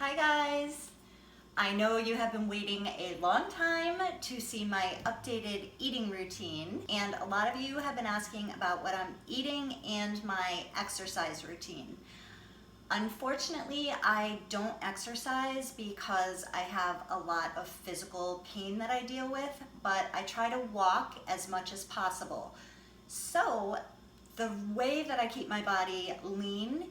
Hi guys! I know you have been waiting a long time to see my updated eating routine, and a lot of you have been asking about what I'm eating and my exercise routine. Unfortunately, I don't exercise because I have a lot of physical pain that I deal with, but I try to walk as much as possible. So the way that I keep my body lean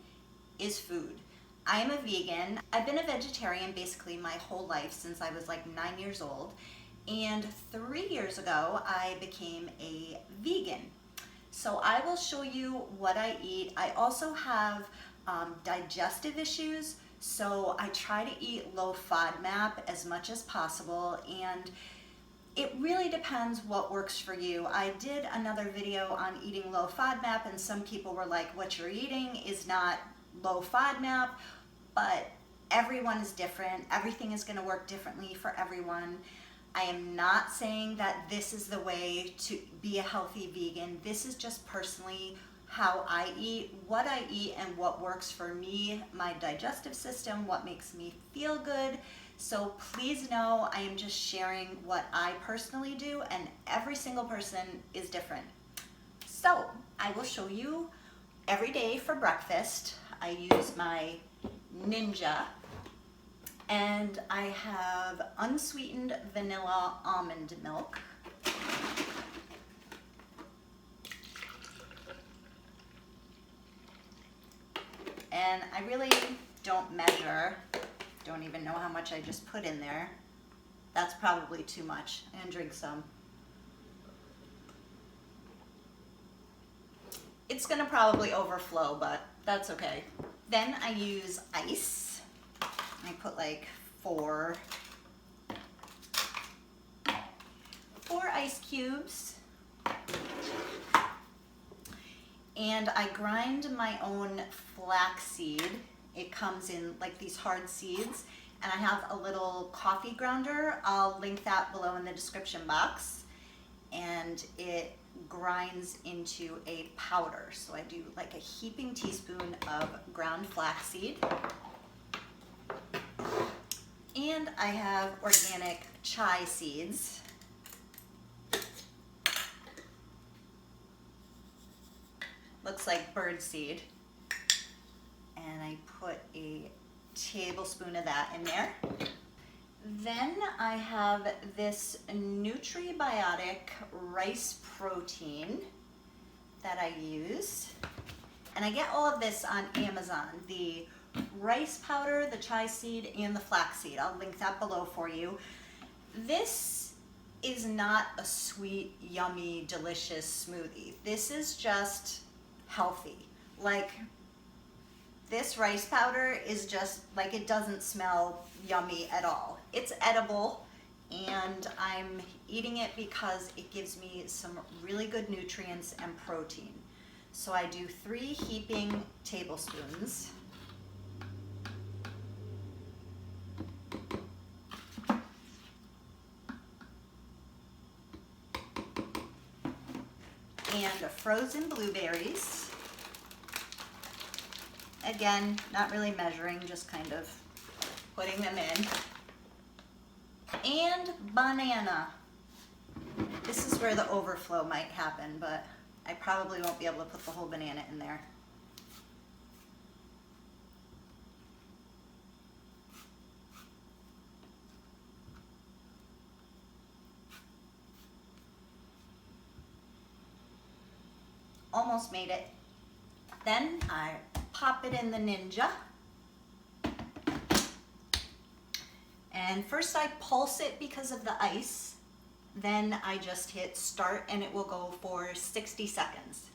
is food. I am a vegan. I've been a vegetarian basically my whole life since I was like 9 years old. And 3 years ago, I became a vegan. So I will show you what I eat. I also have digestive issues, so I try to eat low FODMAP as much as possible, and it really depends what works for you. I did another video on eating low FODMAP, and some people were like, what you're eating is not low FODMAP, but everyone is different. Everything is going to work differently for everyone. I am not saying that this is the way to be a healthy vegan. This is just personally how I eat, what I eat, and what works for me, my digestive system, what makes me feel good. So please know I am just sharing what I personally do, and every single person is different. So I will show you every day for breakfast. I use my Ninja, and I have unsweetened vanilla almond milk. And I really don't measure, don't even know how much I just put in there. That's probably too much. And drink some. It's gonna probably overflow, but that's okay. Then I use ice. I put like four ice cubes. And I grind my own flaxseed. It comes in like these hard seeds, and I have a little coffee grounder. I'll link that below in the description box. And it grinds into a powder. So I do like a heaping teaspoon of ground flaxseed. And I have organic chai seeds. Looks like birdseed. And I put a tablespoon of that in there. Then I have this Nutribiotic rice protein that I use. And I get all of this on Amazon. The rice powder, the chai seed, and the flaxseed. I'll link that below for you. This is not a sweet, yummy, delicious smoothie. This is just healthy. Like, this rice powder is just like, it doesn't smell yummy at all. It's edible, and I'm eating it because it gives me some really good nutrients and protein. So I do 3 heaping tablespoons. And frozen blueberries. Again, not really measuring, just kind of putting them in. And banana. This is where the overflow might happen, but I probably won't be able to put the whole banana in there. Almost made it. Then I pop it in the Ninja. And first I pulse it because of the ice. Then I just hit start, and it will go for 60 seconds.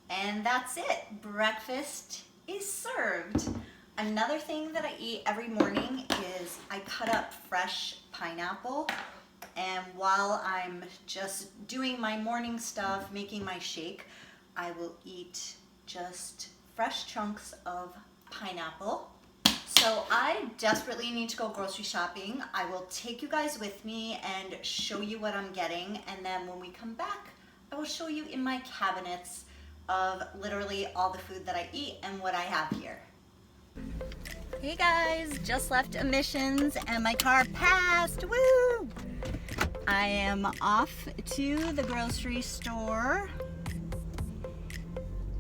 And that's it. Breakfast is served. Another thing that I eat every morning is I cut up fresh pineapple. And while I'm just doing my morning stuff, making my shake, I will eat just fresh chunks of pineapple. So I desperately need to go grocery shopping. I will take you guys with me and show you what I'm getting. And then when we come back, I will show you in my cabinets of literally all the food that I eat and what I have here. Hey guys, just left emissions and my car passed, woo! I am off to the grocery store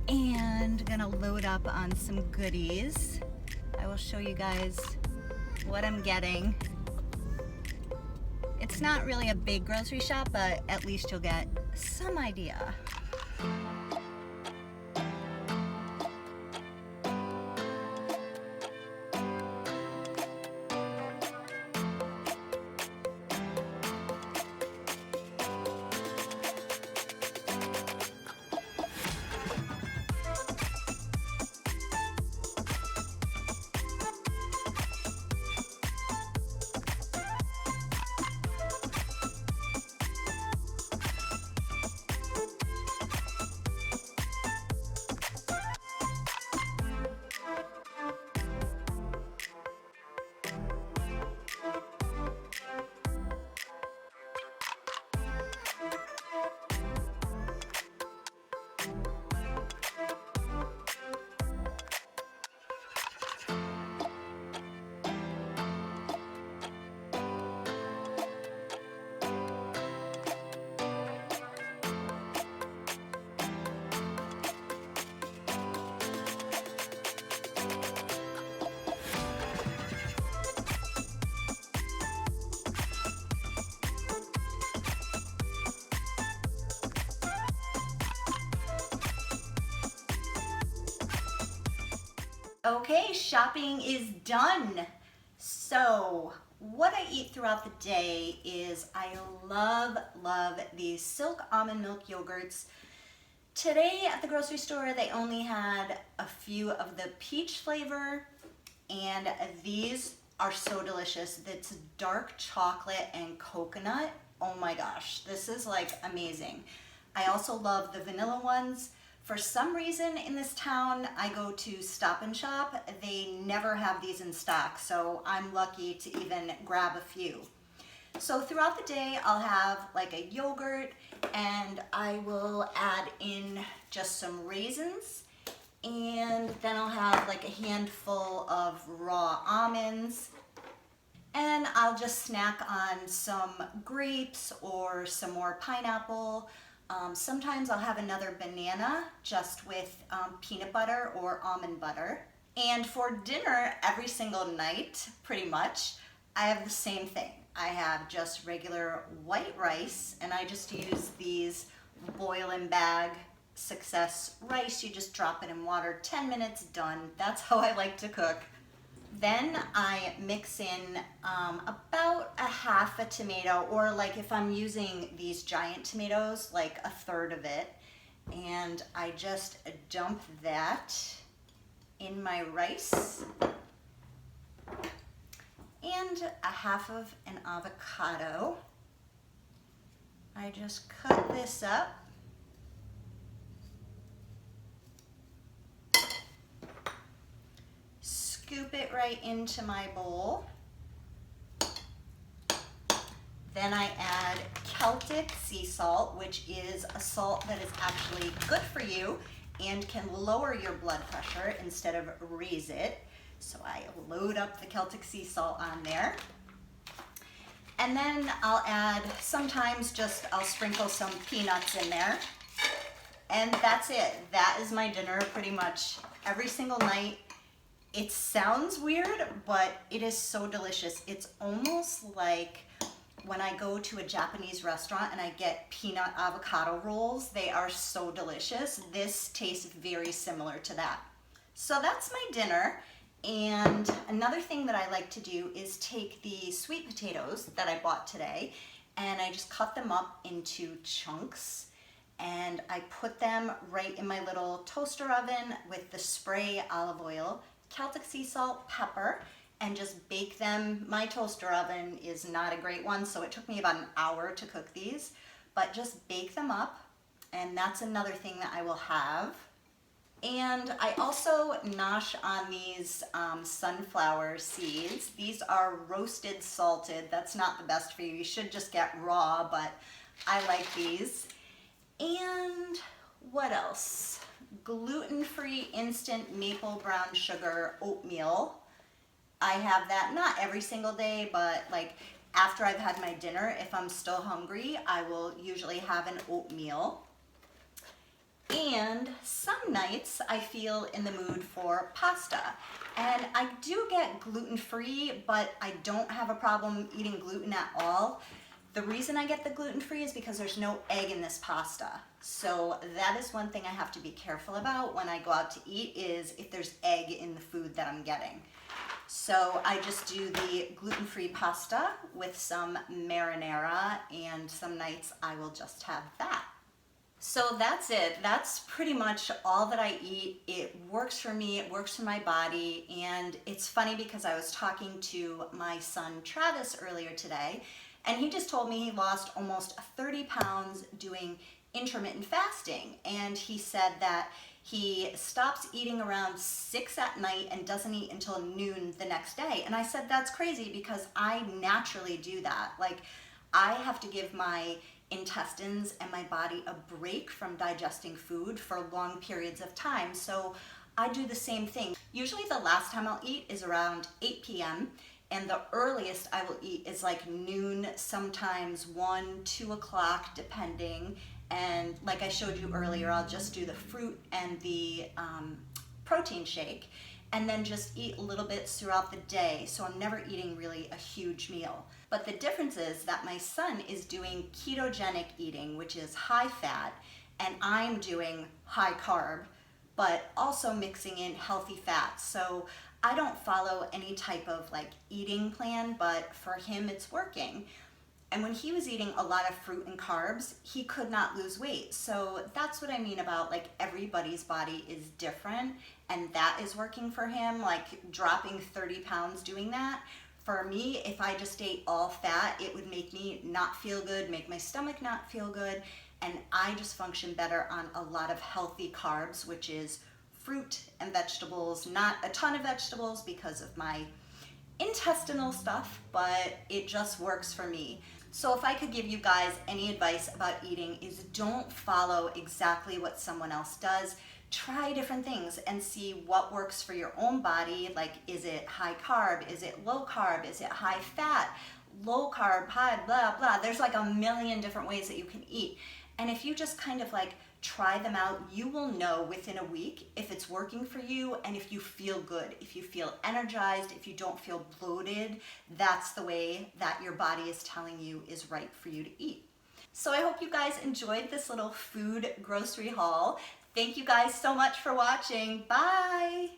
and gonna load up on some goodies. I will show you guys what I'm getting. It's not really a big grocery shop, but at least you'll get some idea. Okay, shopping is done. So what I eat throughout the day is I love these silk almond milk yogurts. Today at the grocery store, they only had a few of the peach flavor, and these are so delicious. It's dark chocolate and coconut. Oh my gosh, this is like amazing. I also love the vanilla ones. For some reason in this town, I go to Stop and Shop. They never have these in stock, so I'm lucky to even grab a few. So throughout the day, I'll have like a yogurt, and I will add in just some raisins, and then I'll have like a handful of raw almonds, and I'll just snack on some grapes or some more pineapple. Sometimes I'll have another banana just with peanut butter or almond butter. And for dinner every single night, pretty much, I have the same thing. I have just regular white rice, and I just use these boil and bag success rice. You just drop it in water, 10 minutes, done. That's how I like to cook. Then I mix in about a half a tomato, or like if I'm using these giant tomatoes, like a third of it, and I just dump that in my rice, and a half of an avocado. I just cut this up. Scoop it right into my bowl. Then I add Celtic sea salt, which is a salt that is actually good for you and can lower your blood pressure instead of raise it. So I load up the Celtic sea salt on there. And then I'll add, sometimes just I'll sprinkle some peanuts in there. And that's it. That is my dinner pretty much every single night. It sounds weird, but it is so delicious. It's almost like when I go to a Japanese restaurant and I get peanut avocado rolls. They are so delicious. This tastes very similar to that. So that's my dinner. And another thing that I like to do is take the sweet potatoes that I bought today, and I just cut them up into chunks, and I put them right in my little toaster oven with the spray olive oil, Celtic sea salt, pepper, and just bake them. My toaster oven is not a great one, so it took me about an hour to cook these, but just bake them up, and that's another thing that I will have. And I also nosh on these sunflower seeds. These are roasted salted. That's not the best for you. You should just get raw, but I like these. And what else? gluten-free instant maple brown sugar oatmeal. I have that not every single day, but like after I've had my dinner, if I'm still hungry, I will usually have an oatmeal. And some nights I feel in the mood for pasta. And I do get gluten-free, but I don't have a problem eating gluten at all. The reason I get the gluten-free is because there's no egg in this pasta. So that is one thing I have to be careful about when I go out to eat, is if there's egg in the food that I'm getting. So I just do the gluten-free pasta with some marinara, and some nights I will just have that. So that's it. That's pretty much all that I eat. It works for me, it works for my body, and it's funny because I was talking to my son Travis earlier today, and he just told me he lost almost 30 pounds doing intermittent fasting, and he said that he stops eating around 6 at night and doesn't eat until noon the next day. And I said, that's crazy, because I naturally do that. Like, I have to give my intestines and my body a break from digesting food for long periods of time. So I do the same thing. Usually the last time I'll eat is around 8 p.m. and the earliest I will eat is like noon, sometimes 1, 2 o'clock, depending. And like I showed you earlier, I'll just do the fruit and the protein shake, and then just eat little bits throughout the day. So I'm never eating really a huge meal. But the difference is that my son is doing ketogenic eating, which is high fat, and I'm doing high carb, but also mixing in healthy fats. So I don't follow any type of like eating plan, but for him it's working. And when he was eating a lot of fruit and carbs, he could not lose weight. So that's what I mean about like everybody's body is different, and that is working for him, like dropping 30 pounds doing that. For me, if I just ate all fat, it would make me not feel good, make my stomach not feel good, and I just function better on a lot of healthy carbs, which is fruit and vegetables, not a ton of vegetables because of my intestinal stuff, but it just works for me. So if I could give you guys any advice about eating, is don't follow exactly what someone else does. Try different things and see what works for your own body. Like, is it high carb? Is it low carb? Is it high fat? Low carb, high, blah, blah. There's like a million different ways that you can eat. And if you just kind of like try them out, you will know within a week if it's working for you and if you feel good, if you feel energized, if you don't feel bloated. That's the way that your body is telling you is right for you to eat. So I hope you guys enjoyed this little food grocery haul. Thank you guys so much for watching. Bye!